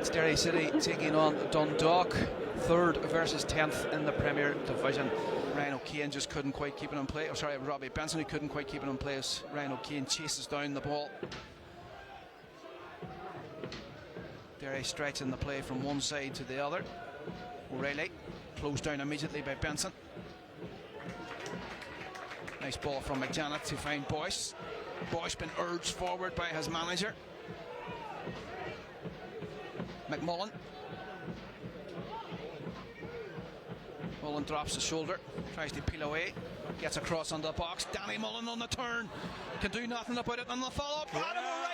It's Derry City taking on Dundalk, 3rd versus 10th in the Premier Division. Ryan O'Kane just couldn't quite keep it in place. Oh, sorry, Robbie Benson, who couldn't quite keep it in place. Ryan O'Kane chases down the ball. Derry stretching the play from one side to the other. O'Reilly closed down immediately by Benson. Nice ball from McJanet to find Boyce. Boyce been urged forward by his manager. Mullen. Mullen drops the shoulder, tries to peel away, gets across under the box. Danny Mullen on the turn, can do nothing about it on the follow-up. Yeah. Adam O'Reilly,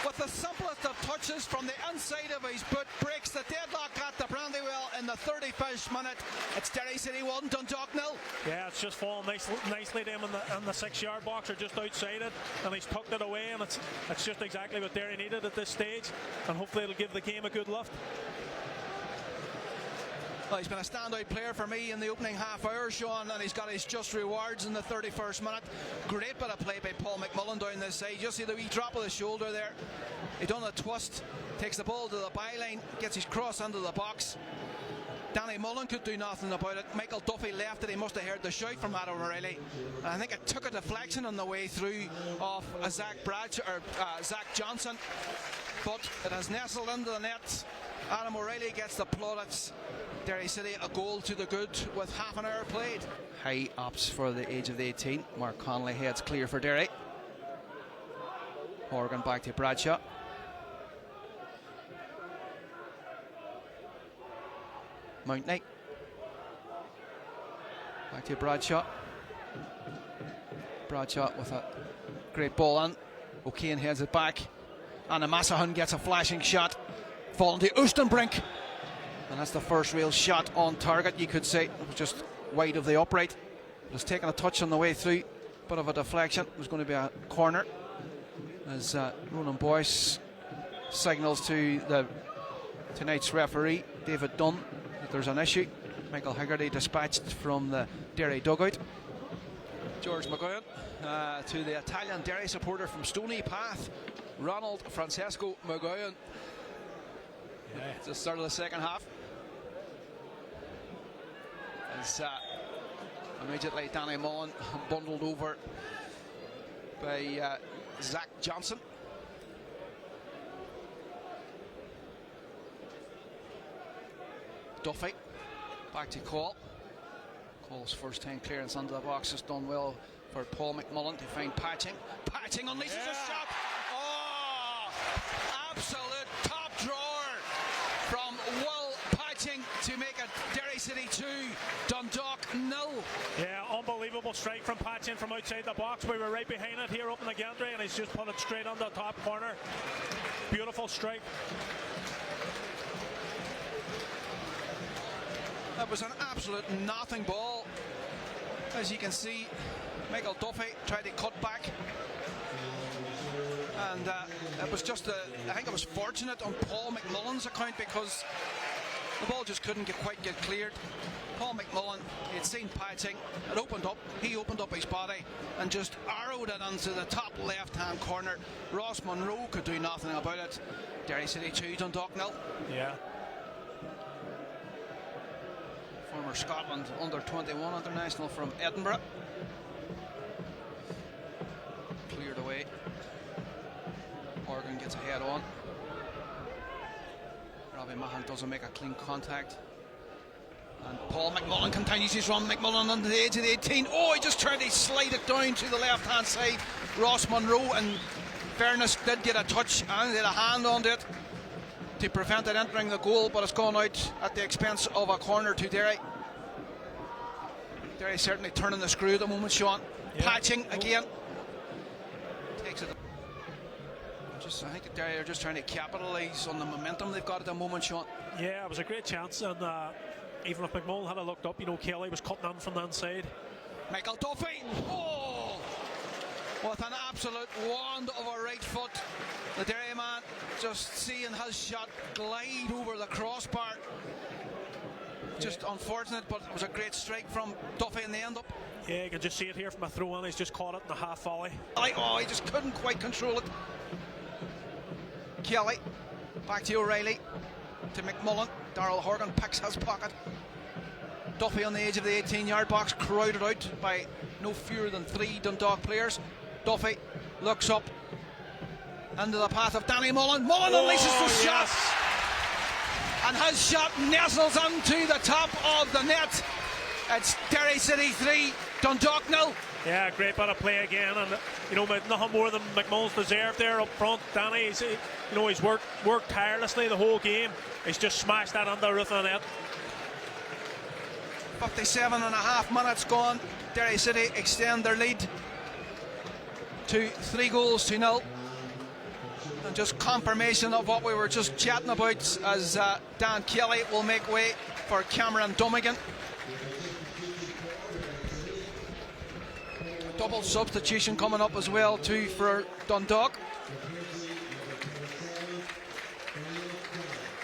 with the simplest of touches from the inside of his boot, breaks the deadlock at the Brandywell in the 31st minute. It's Derry City 1, Dundalk 0. Yeah, it's just fallen nicely to him in the 6-yard box, or just outside it, and he's tucked it away, and it's just exactly what Derry needed at this stage, and hopefully it'll give the game a good lift. Well, he's been a standout player for me in the opening half hour, Sean, and he's got his just rewards in the 31st minute. Great bit of play by Paul McMullen down this side. Just see the wee drop of the shoulder there. He done a twist, takes the ball to the byline, gets his cross into the box. Danny Mullen could do nothing about it. Michael Duffy left it. He must have heard the shout from Adam O'Reilly. And I think it took a deflection on the way through off Zach Johnson, but it has nestled into the net. Adam O'Reilly gets the plaudits. Derry City a goal to the good with half an hour played. High ups for the age of the 18. Mark Connolly heads clear for Derry. Horgan back to Bradshaw. Mountney. Back to Bradshaw. Bradshaw with a great ball in. O'Kane heads it back. And Massahan gets a flashing shot. Falling to Oostenbrink. And that's the first real shot on target, you could say. It was just wide of the upright. It was taking a touch on the way through. Bit of a deflection. It was going to be a corner. As Ronan Boyce signals to tonight's referee, David Dunn, that there's an issue. Michael Haggerty dispatched from the Derry dugout. George McGowan to the Italian Derry supporter from Stony Path, Ronald Francesco McGowan. Yeah. It's the start of the second half. As immediately Danny Mullen bundled over by Zach Johnson. Duffy back to Cole. Cole's first time clearance under the box has done well for Paul McMullen to find Patching. Patching unleashes a shot. Oh, absolute top drawer from Will Patching to make it Derry City 2, Dundalk 0. Yeah, unbelievable strike from Patching from outside the box. We were right behind it here up in the gantry, and he's just put it straight on the top corner. Beautiful strike. That was an absolute nothing ball. As you can see, Michael Duffy tried to cut back, and it was just I think it was fortunate on Paul McMullen's account, because the ball just couldn't quite get cleared. Paul McMullen, he had seen Patching, it opened up, he opened up his body and just arrowed it into the top left hand corner. Ross Monroe could do nothing about it. Derry City 2, Dundalk 0. Yeah. Former Scotland under-21 international from Edinburgh. Cleared away. Horgan gets a head on. Robbie Mahan doesn't make a clean contact. And Paul McMullen continues his run. McMullen on the edge of the 18. Oh, he just tried to slide it down to the left-hand side. Ross Monroe, in fairness, did get a touch and did a hand on it to prevent it entering the goal, but it's gone out at the expense of a corner to Derry. Derry certainly turning the screw at the moment, Sean. Yeah. Patching again. Takes it. I think Derry are just trying to capitalise on the momentum they've got at the moment, Sean. Yeah, it was a great chance, and even if McMullen had looked up, you know, Kelly was cutting in from the inside. Michael Duffy. Oh! With an absolute wand of a right foot. The Derry man just seeing his shot glide over the crossbar. Just unfortunate, but it was a great strike from Duffy in the end up. Yeah, you can just see it here from a throw in. He's just caught it in a half volley. Oh, he just couldn't quite control it. Kelly Back to O'Reilly, to McMullen. Darrell Horgan picks his pocket. Duffy on the edge of the 18-yard box, crowded out by no fewer than 3 Dundalk players. Duffy looks up into the path of Danny Mullen. Mullen unleashes the shot, and his shot nestles into the top of the net. It's Derry City 3, Dundalk 0. Yeah, great bit of play again, and you know, nothing more than McMullen's deserved there up front. Danny, he's worked tirelessly the whole game. He's just smashed that under the roof of the net. 57.5 minutes gone. Derry City extend their lead to 3 goals to 0. And just confirmation of what we were just chatting about, as Dan Kelly will make way for Cameron Dummigan. Double substitution coming up as well too for Dundalk.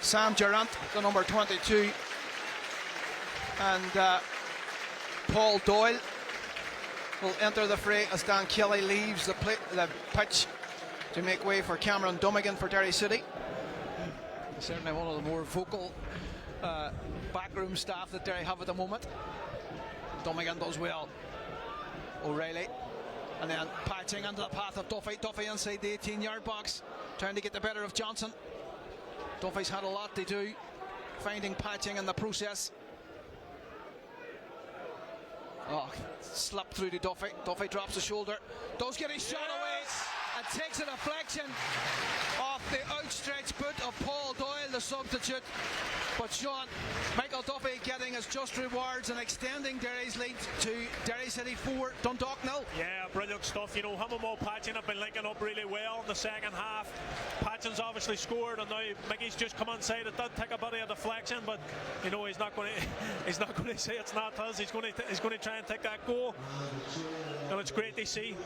Sam Durant, the number 22, and Paul Doyle will enter the fray as Dan Kelly leaves the pitch to make way for Cameron Dummigan for Derry City. Certainly one of the more vocal backroom staff that Derry have at the moment. Dummigan does well. O'Reilly, and then patching into the path of Duffy. Duffy inside the 18-yard box, trying to get the better of Johnson. Duffy's had a lot to do, finding patching in the process. Oh, slapped through to Duffy. Duffy drops the shoulder, does get his shot away, and takes a deflection off the outstretched boot of Paul Doyle, the substitute. But Sean, Michael Duffy getting his just rewards and extending Derry's lead to Derry City 4, Dundalk 0. Yeah, brilliant stuff. You know, him and Mo Patchin have been linking up really well in the second half. Patchin's obviously scored, and now Mickey's just come inside. It did take a bit of a deflection, but you know, he's not going to say it's not his. He's going to try and take that goal, and it's great to see.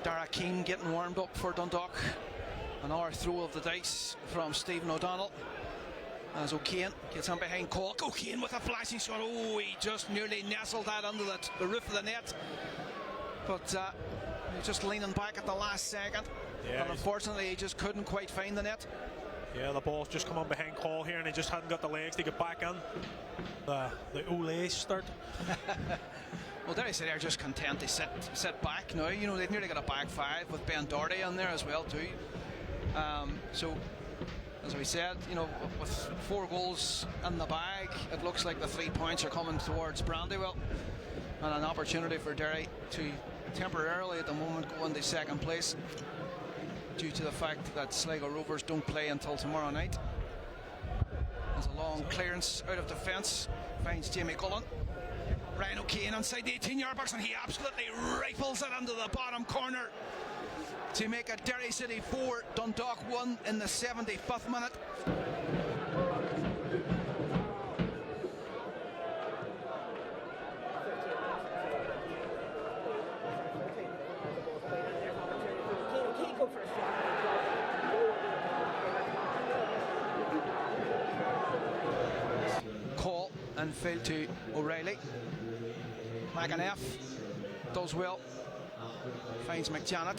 Dara Keane getting warmed up for Dundalk. Another throw of the dice from Stephen O'Donnell as O'Kane gets on behind Cork. O'Kane with a flashing shot. Oh, he just nearly nestled that under the roof of the net, but he was just leaning back at the last second, and unfortunately he just couldn't quite find the net. Yeah, the ball's just come on behind Cole here, and he just hadn't got the legs to get back in. The LOI start. Well, Derry City are just content to sit back now. You know, they've nearly got a back 5 with Ben Doherty in there as well too. So, as we said, you know, with 4 goals in the bag, it looks like the 3 points are coming towards Brandywell, and an opportunity for Derry to temporarily at the moment go into second place due to the fact that Sligo Rovers don't play until tomorrow night. There's a long clearance out of defence, finds Jamie Cullen. Ryan O'Kane inside the 18-yard box, and he absolutely rifles it into the bottom corner to make it Derry City 4, Dundalk 1 in the 75th minute. Call and failed to O'Reilly. McAneff does well, finds McJanet.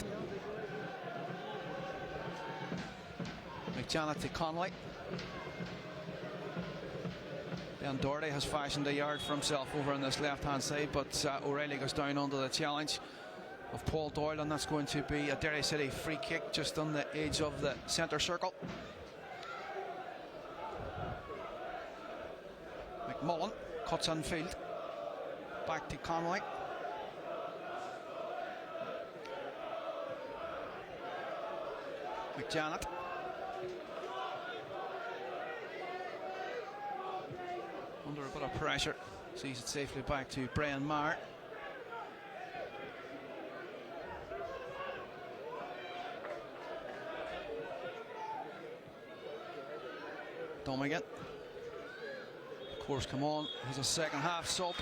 McJanet to Conley. Ben Doherty has fashioned a yard for himself over on this left hand side, but O'Reilly goes down under the challenge of Paul Doyle, and that's going to be a Derry City free kick just on the edge of the centre circle. McMullen cuts in field, back to Conley. McJanet. Under a bit of pressure, sees it safely back to Brian Maher. Dummigan. course, come on as a second half sub.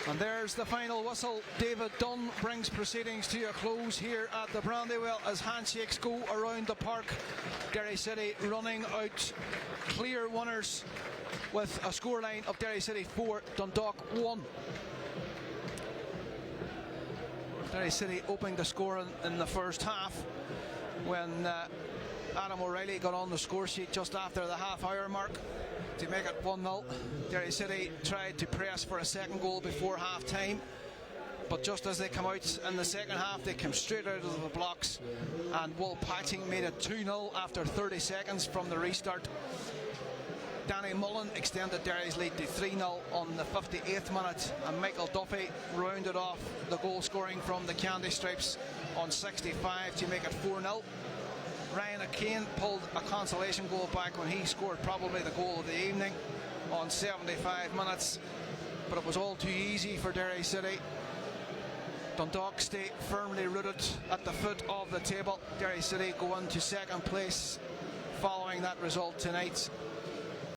And there's the final whistle. David Dunn brings proceedings to a close here at the Brandywell as handshakes go around the park. Derry City running out clear winners with a scoreline of Derry City 4, Dundalk 1. Derry City opening the scoring in the first half when Adam O'Reilly got on the score sheet just after the half-hour mark to make it 1-0. Derry City tried to press for a second goal before half-time, but just as they come out in the second half, they came straight out of the blocks, and Will Patching made it 2-0 after 30 seconds from the restart. Danny Mullen extended Derry's lead to 3-0 on the 58th minute, and Michael Duffy rounded off the goal scoring from the Candy Stripes on 65 to make it 4-0. Ryan O'Kane pulled a consolation goal back when he scored probably the goal of the evening on 75 minutes, but it was all too easy for Derry City. Dundalk stay firmly rooted at the foot of the table. Derry City go on to second place following that result tonight.